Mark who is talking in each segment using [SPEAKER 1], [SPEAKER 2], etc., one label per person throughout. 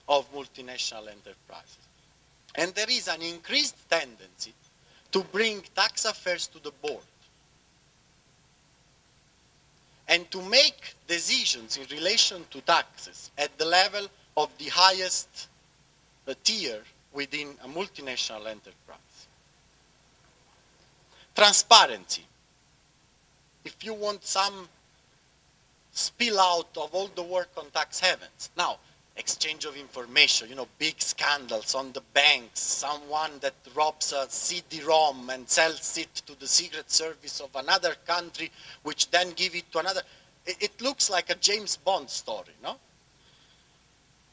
[SPEAKER 1] of multinational enterprises. And there is an increased tendency to bring tax affairs to the board and to make decisions in relation to taxes at the level of the highest tier within a multinational enterprise. Transparency. If you want some spill out of all the work on tax havens. Now, exchange of information, you know, big scandals on the banks, someone that robs a CD-ROM and sells it to the Secret Service of another country, which then give it to another. It looks like a James Bond story, no?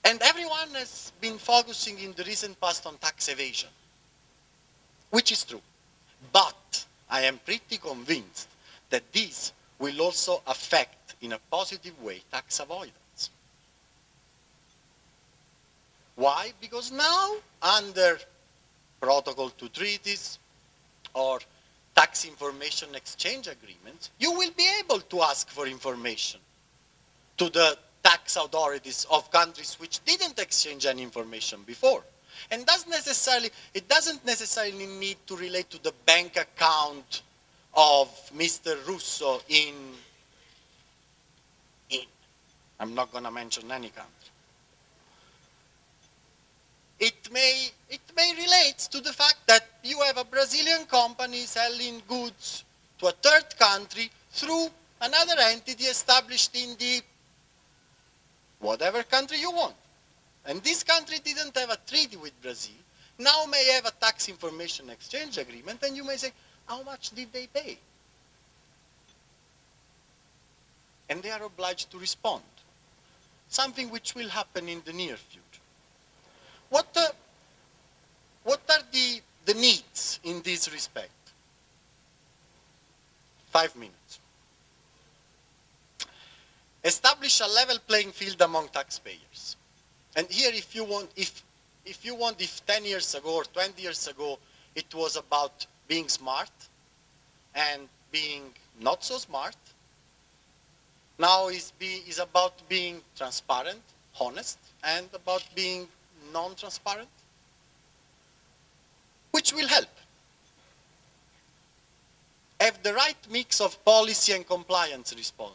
[SPEAKER 1] And everyone has been focusing in the recent past on tax evasion, which is true. But I am pretty convinced that this will also affect, in a positive way, tax avoidance. Why? Because now, under Protocol to treaties or tax information exchange agreements, you will be able to ask for information to the tax authorities of countries which didn't exchange any information before. And it doesn't necessarily need to relate to the bank account of Mr. Russo in I'm not going to mention any country. It may relate to the fact that you have a Brazilian company selling goods to a third country through another entity established in the whatever country you want. And this country didn't have a treaty with Brazil, now may have a tax information exchange agreement, and you may say, how much did they pay? And they are obliged to respond. Something which will happen in the near future. What are the needs in this respect? 5 minutes. Establish a level playing field among taxpayers. And here, if 10 years ago or 20 years ago, it was about being smart and being not so smart, now is about being transparent, honest, and about being non-transparent, which will help. Have the right mix of policy and compliance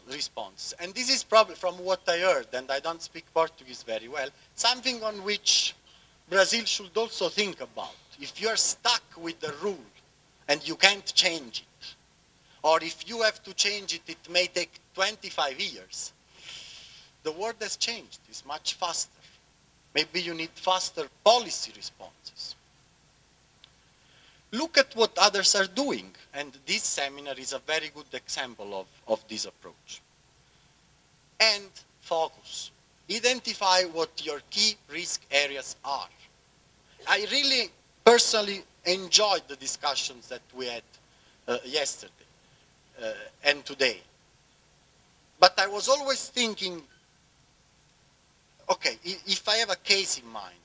[SPEAKER 1] response. And this is probably, from what I heard, and I don't speak Portuguese very well, something on which Brazil should also think about. If you're stuck with the rule and you can't change it, or if you have to change it, it may take 25 years. The world has changed, it's much faster. Maybe you need faster policy responses. Look at what others are doing, and this seminar is a very good example of this approach. And focus. Identify what your key risk areas are. I really personally enjoyed the discussions that we had yesterday and today. But I was always thinking, okay, if I have a case in mind,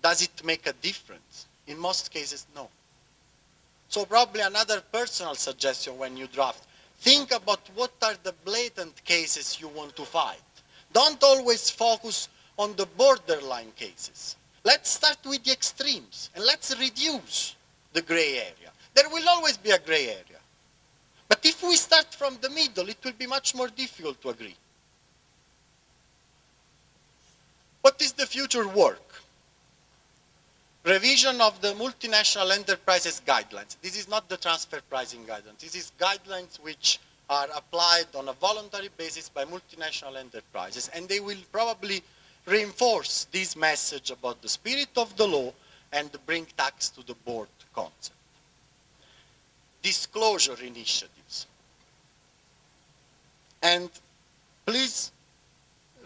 [SPEAKER 1] does it make a difference? In most cases, no. So probably another personal suggestion when you draft, think about what are the blatant cases you want to fight. Don't always focus on the borderline cases. Let's start with the extremes and let's reduce the gray area. There will always be a gray area. But if we start from the middle, it will be much more difficult to agree. What is the future work? Revision of the multinational enterprises guidelines. This is not the transfer pricing guidelines. This is guidelines which are applied on a voluntary basis by multinational enterprises, and they will probably reinforce this message about the spirit of the law and bring tax to the board concept. Disclosure initiatives. And please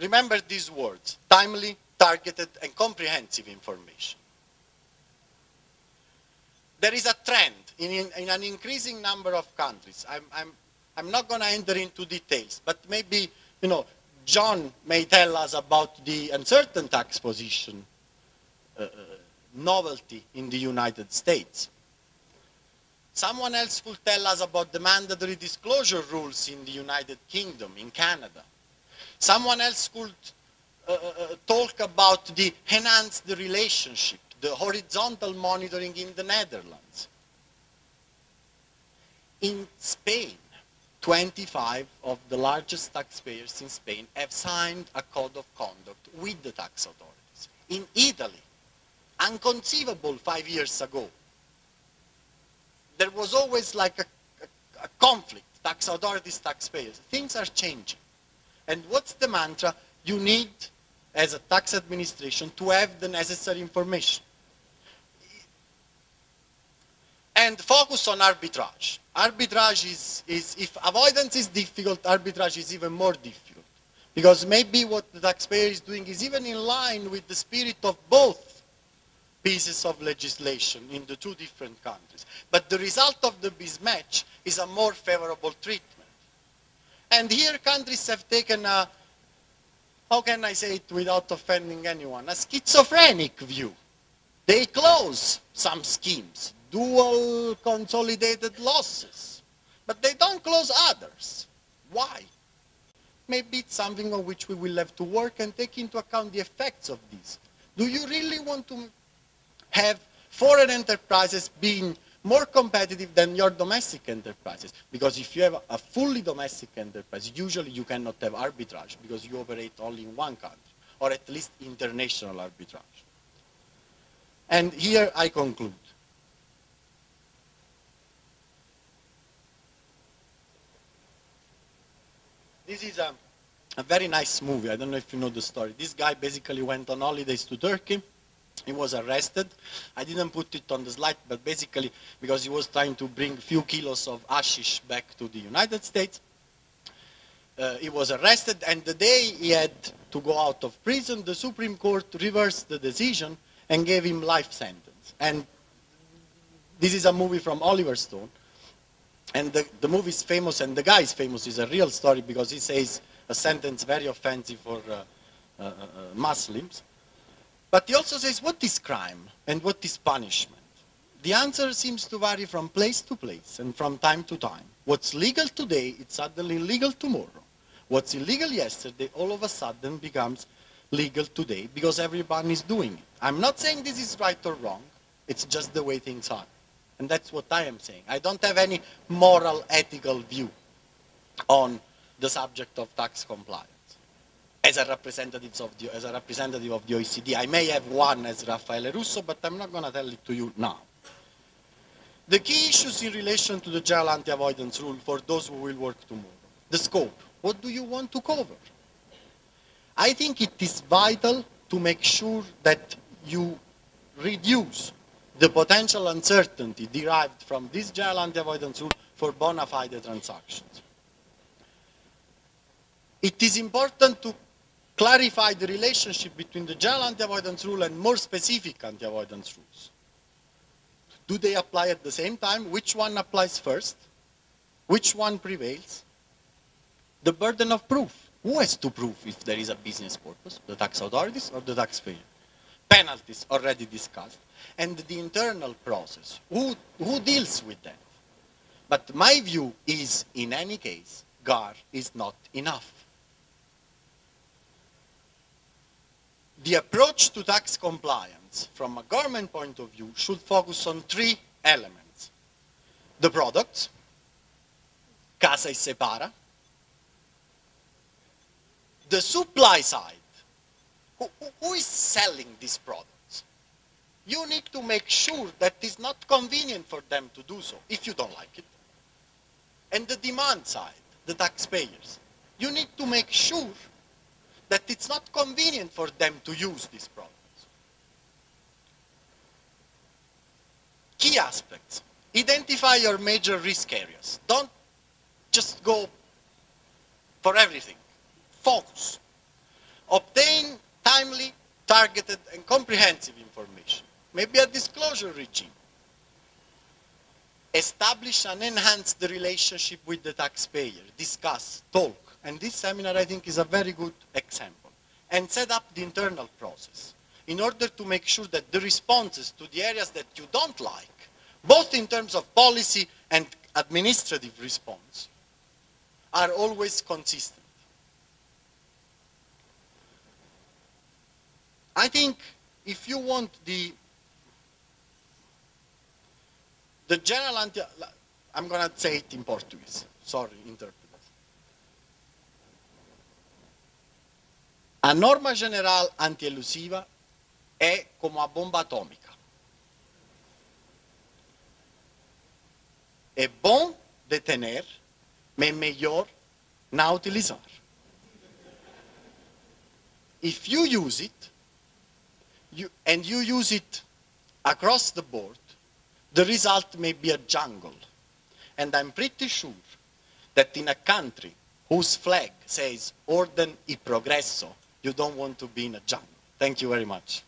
[SPEAKER 1] remember these words: timely, targeted, and comprehensive information. There is a trend in an increasing number of countries. I'm not going to enter into details, but maybe, you know, John may tell us about the uncertain tax position novelty in the United States. Someone else will tell us about the mandatory disclosure rules in the United Kingdom, in Canada. Someone else could talk about the enhanced relationship, the horizontal monitoring in the Netherlands. In Spain, 25 of the largest taxpayers in Spain have signed a code of conduct with the tax authorities. In Italy, unconceivable 5 years ago, there was always like a conflict, tax authorities, taxpayers. Things are changing. And what's the mantra? You need, as a tax administration, to have the necessary information. And focus on arbitrage. Arbitrage is, if avoidance is difficult, arbitrage is even more difficult. Because maybe what the taxpayer is doing is even in line with the spirit of both pieces of legislation in the two different countries. But the result of the mismatch is a more favorable treatment. And here countries have taken a, how can I say it without offending anyone, a schizophrenic view. They close some schemes, dual consolidated losses, but they don't close others. Why? Maybe it's something on which we will have to work and take into account the effects of this. Do you really want to have foreign enterprises being more competitive than your domestic enterprises? Because if you have a fully domestic enterprise, usually you cannot have arbitrage because you operate only in one country, or at least international arbitrage. And here I conclude. This is a very nice movie. I don't know if you know the story. This guy basically went on holidays to Turkey. He was arrested. I didn't put it on the slide, but basically because he was trying to bring a few kilos of hashish back to the United States. He was arrested, and the day he had to go out of prison, the Supreme Court reversed the decision and gave him life sentence. And this is a movie from Oliver Stone. And the movie is famous, and the guy is famous. It's a real story because he says a sentence very offensive for Muslims. But he also says, what is crime and what is punishment? The answer seems to vary from place to place and from time to time. What's legal today, it's suddenly illegal tomorrow. What's illegal yesterday, all of a sudden becomes legal today because everyone is doing it. I'm not saying this is right or wrong. It's just the way things are. And that's what I am saying. I don't have any moral, ethical view on the subject of tax compliance. As a representative of the OECD, I may have one as Raffaele Russo, but I'm not going to tell it to you now. The key issues in relation to the general anti-avoidance rule for those who will work tomorrow. The scope. What do you want to cover? I think it is vital to make sure that you reduce the potential uncertainty derived from this general anti-avoidance rule for bona fide transactions. It is important to clarify the relationship between the general anti-avoidance rule and more specific anti-avoidance rules. Do they apply at the same time? Which one applies first? Which one prevails? The burden of proof. Who has to prove if there is a business purpose? The tax authorities or the taxpayer? Penalties, already discussed. And the internal process. Who deals with that? But my view is, in any case, GAR is not enough. The approach to tax compliance, from a government point of view, should focus on three elements. The products, casa e separa. The supply side, who is selling these products? You need to make sure that it's not convenient for them to do so, if you don't like it. And the demand side, the taxpayers. You need to make sure that it's not convenient for them to use these products. Key aspects. Identify your major risk areas. Don't just go for everything. Focus. Obtain timely, targeted, and comprehensive information. Maybe a disclosure regime. Establish and enhance the relationship with the taxpayer. Discuss, talk. And this seminar, I think, is a very good example. And set up the internal process in order to make sure that the responses to the areas that you don't like, both in terms of policy and administrative response, are always consistent. I think if you want the general I'm going to say it in Portuguese. Sorry, interpreters. A norma general antielusiva è como a bomba atómica. É bom de tener, mas melhor não utilizar. If you use it, and you use it across the board, the result may be a jungle. And I'm pretty sure that in a country whose flag says Orden y Progresso, you don't want to be in a jungle. Thank you very much.